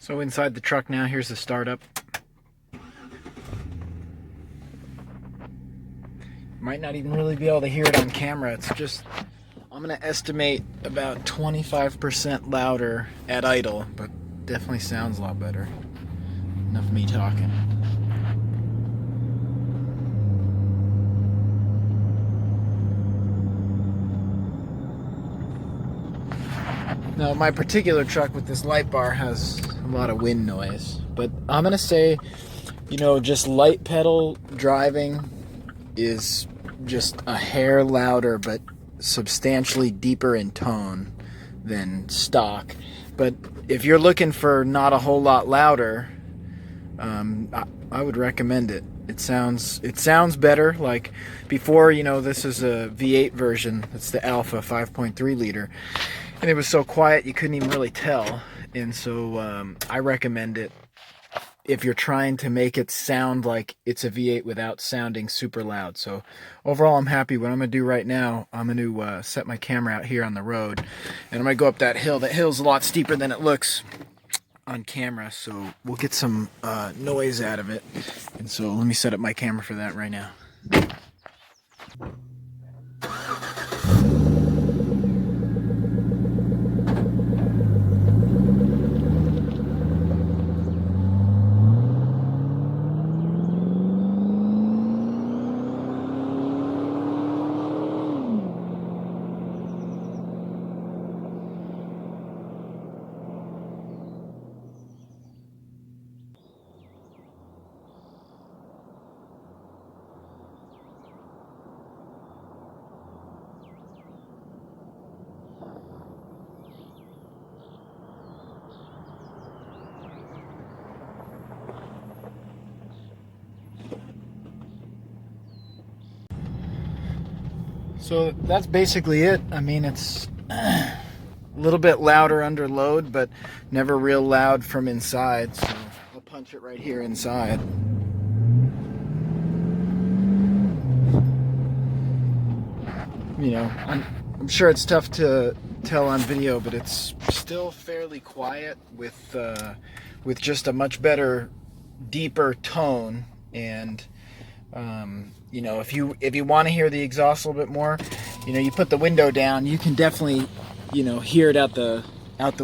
So inside the truck now, here's the startup. Might not even really be able to hear it on camera. It's just, I'm gonna estimate about 25% louder at idle, but definitely sounds a lot better. Enough of me talking. Now, my particular truck with this light bar has a lot of wind noise, but I'm gonna say, you know, just light pedal driving is just a hair louder, but substantially deeper in tone than stock. But if you're looking for not a whole lot louder, I would recommend it. It sounds better. Like before, you know, this is a V8 version. It's the Alpha 5.3 liter. And it was so quiet you couldn't even really tell. And so I recommend it if you're trying to make it sound like it's a V8 without sounding super loud. So overall, I'm happy. What I'm going to do right now, I'm going to set my camera out here on the road. And I'm going to go up that hill. That hill's a lot steeper than it looks on camera. So we'll get some noise out of it. And so let me set up my camera for that right now. So that's basically it. I mean, it's a little bit louder under load, but never real loud from inside. So I'll punch it right here inside. You know, I'm sure it's tough to tell on video, but it's still fairly quiet with just a much better, deeper tone. And you know, if you want to hear the exhaust a little bit more, you know, you put the window down, you can definitely, you know, hear it out the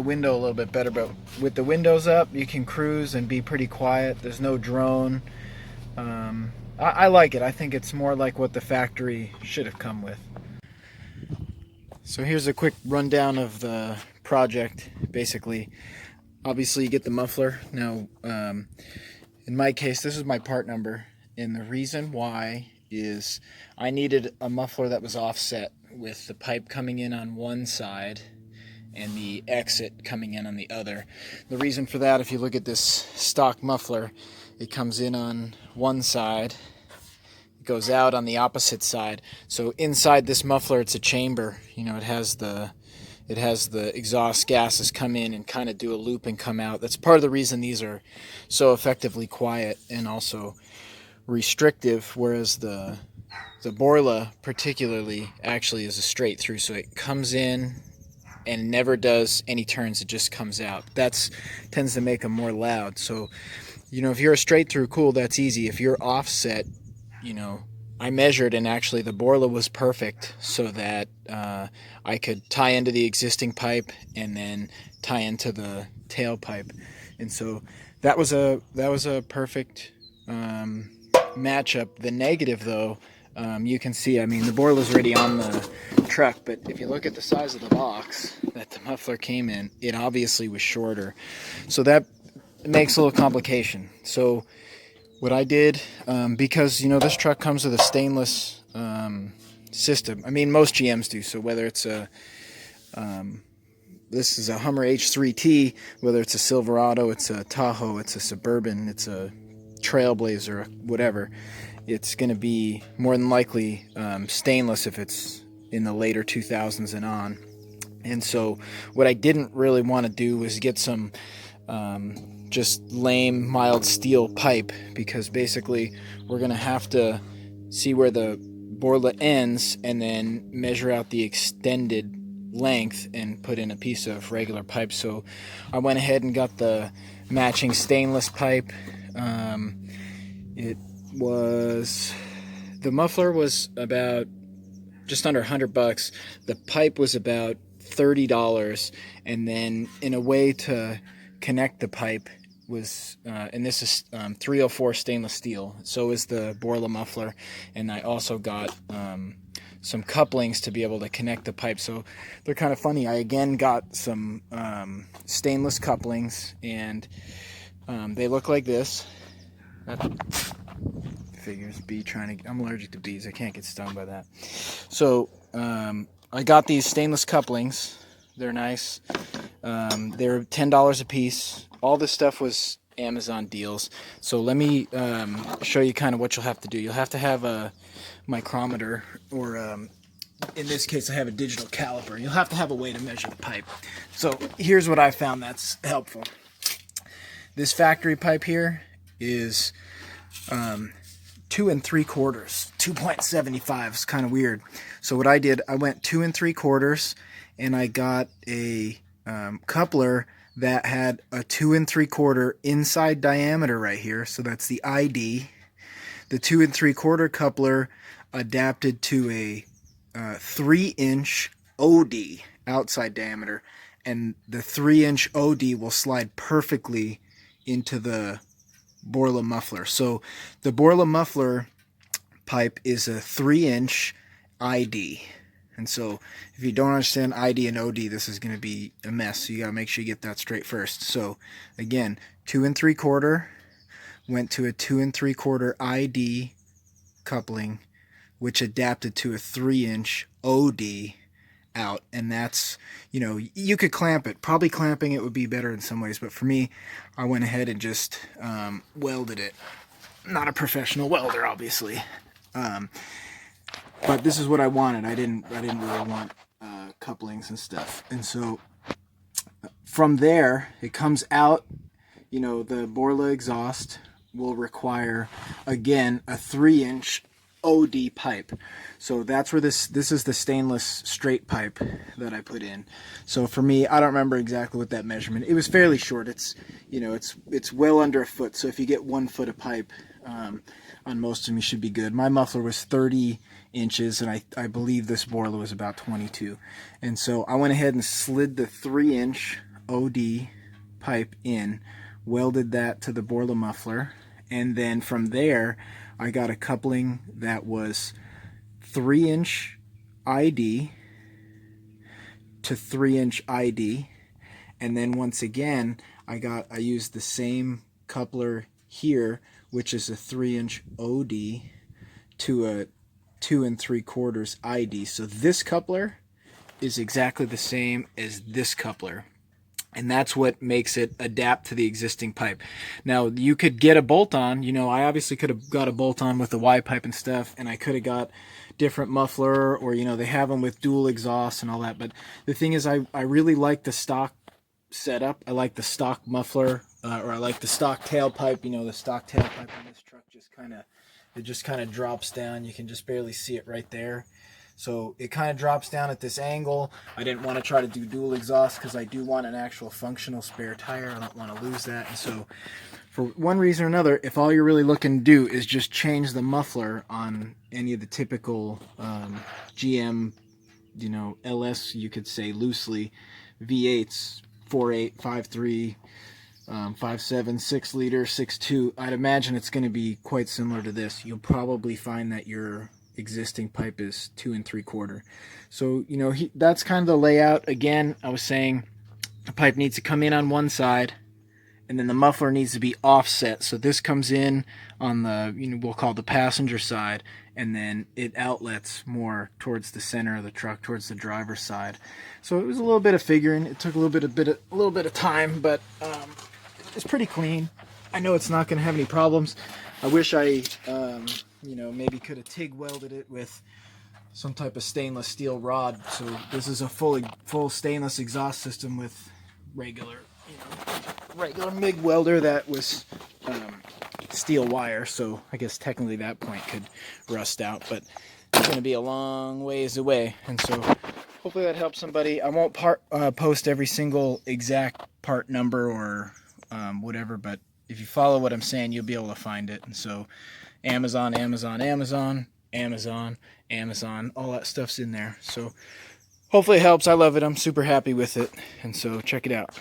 window a little bit better. But with the windows up, you can cruise and be pretty quiet. There's no drone. I like it. I think it's more like what the factory should have come with. So here's a quick rundown of the project. Basically, obviously you get the muffler. Now, in my case, this is my part number. And the reason why is I needed a muffler that was offset, with the pipe coming in on one side and the exit coming in on the other. The reason for that, if you look at this stock muffler, it comes in on one side, it goes out on the opposite side. So inside this muffler, it's a chamber. You know, it has the exhaust gases come in and kind of do a loop and come out. That's part of the reason these are so effectively quiet and also restrictive, whereas the Borla particularly actually is a straight through, so it comes in and never does any turns. It just comes out. That tends to make them more loud. So, you know, if you're a straight through, cool, that's easy. If you're offset, you know, I measured, and actually the Borla was perfect, so that I could tie into the existing pipe and then tie into the tailpipe. And so that was a perfect matchup. The negative, though, you can see, I mean, the Borla's already on the truck, but if you look at the size of the box that the muffler came in, it obviously was shorter. So that makes a little complication. So what I did, because, you know, this truck comes with a stainless system. I mean, most GMs do. So whether it's this is a Hummer H3T, whether it's a Silverado, it's a Tahoe, it's a Suburban, it's a Trailblazer, whatever, it's going to be more than likely stainless if it's in the later 2000s and on. And so what I didn't really want to do was get some just lame mild steel pipe, because basically we're going to have to see where the Borla ends and then measure out the extended length and put in a piece of regular pipe. So I went ahead and got the matching stainless pipe. It was, the muffler was about just under $100. The pipe was about $30, and then in a way to connect the pipe was, and this is 304 stainless steel. So is the Borla muffler, and I also got some couplings to be able to connect the pipe. So they're kind of funny. I again got some stainless couplings, and they look like this. Figures bee trying to, I'm allergic to bees, I can't get stung by that. So I got these stainless couplings. They're nice. They're $10 a piece. All this stuff was Amazon deals. So let me show you kind of what you'll have to do. You'll have to have a micrometer, or in this case I have a digital caliper. You'll have to have a way to measure the pipe. So here's what I found that's helpful. This factory pipe here is 2 3/4, 2.75. It's kind of weird. So what I did, I went 2 3/4, and I got a coupler that had a 2 3/4 inside diameter right here. So that's the ID. The 2 3/4 coupler adapted to a 3-inch OD outside diameter, and the 3-inch OD will slide perfectly into the Borla muffler. So the Borla muffler pipe is a 3-inch ID. And so if you don't understand ID and OD, this is going to be a mess. So you got to make sure you get that straight first. So again, 2 3/4 went to a 2 3/4 ID coupling, which adapted to a 3-inch OD out. And that's, you know, you could clamp it. Probably clamping it would be better in some ways, but for me, I went ahead and just welded it. Not a professional welder, obviously, but this is what I wanted. I didn't really want couplings and stuff. And so from there, it comes out. You know, the Borla exhaust will require, again, a 3-inch OD pipe. So that's where this is the stainless straight pipe that I put in. So for me, I don't remember exactly what that measurement. It was fairly short. It's, you know, it's well under a foot. So if you get 1 foot of pipe on most of them, you should be good. My muffler was 30 inches, and I believe this Borla was about 22. And so I went ahead and slid the 3-inch OD pipe in, welded that to the Borla muffler, and then from there I got a coupling that was 3-inch ID to 3-inch ID, and then once again I used the same coupler here, which is a 3-inch OD to a 2 3/4 ID. So this coupler is exactly the same as this coupler, and that's what makes it adapt to the existing pipe. Now, you could get a bolt-on. You know, I obviously could have got a bolt-on with the Y pipe and stuff, and I could have got different muffler, or, you know, they have them with dual exhaust and all that. But the thing is, I really like the stock setup. I like the stock muffler, or I like the stock tailpipe. You know, the stock tailpipe on this truck just kind of drops down. You can just barely see it right there. So it kind of drops down at this angle. I didn't want to try to do dual exhaust because I do want an actual functional spare tire. I don't want to lose that. And so for one reason or another, if all you're really looking to do is just change the muffler on any of the typical GM, you know, LS, you could say loosely, V8s, 4.8, 5.3, 5.7, 6 liter, 6.2, I'd imagine it's going to be quite similar to this. You'll probably find that your existing pipe is 2 3/4. So, you know, that's kind of the layout. Again, I was saying the pipe needs to come in on one side, and then the muffler needs to be offset. So this comes in on the, you know, we'll call the passenger side, and then it outlets more towards the center of the truck, towards the driver's side. So it was a little bit of figuring. It took a little bit of time, but it's pretty clean. I know it's not going to have any problems. I wish I, you know, maybe could have TIG welded it with some type of stainless steel rod. So this is a full stainless exhaust system with regular, you know, regular MIG welder that was steel wire. So I guess technically that point could rust out, but it's going to be a long ways away. And so hopefully that helps somebody. I won't post every single exact part number or whatever, but if you follow what I'm saying, you'll be able to find it. And so Amazon, Amazon, Amazon, Amazon, Amazon, all that stuff's in there. So hopefully it helps. I love it. I'm super happy with it. And so check it out.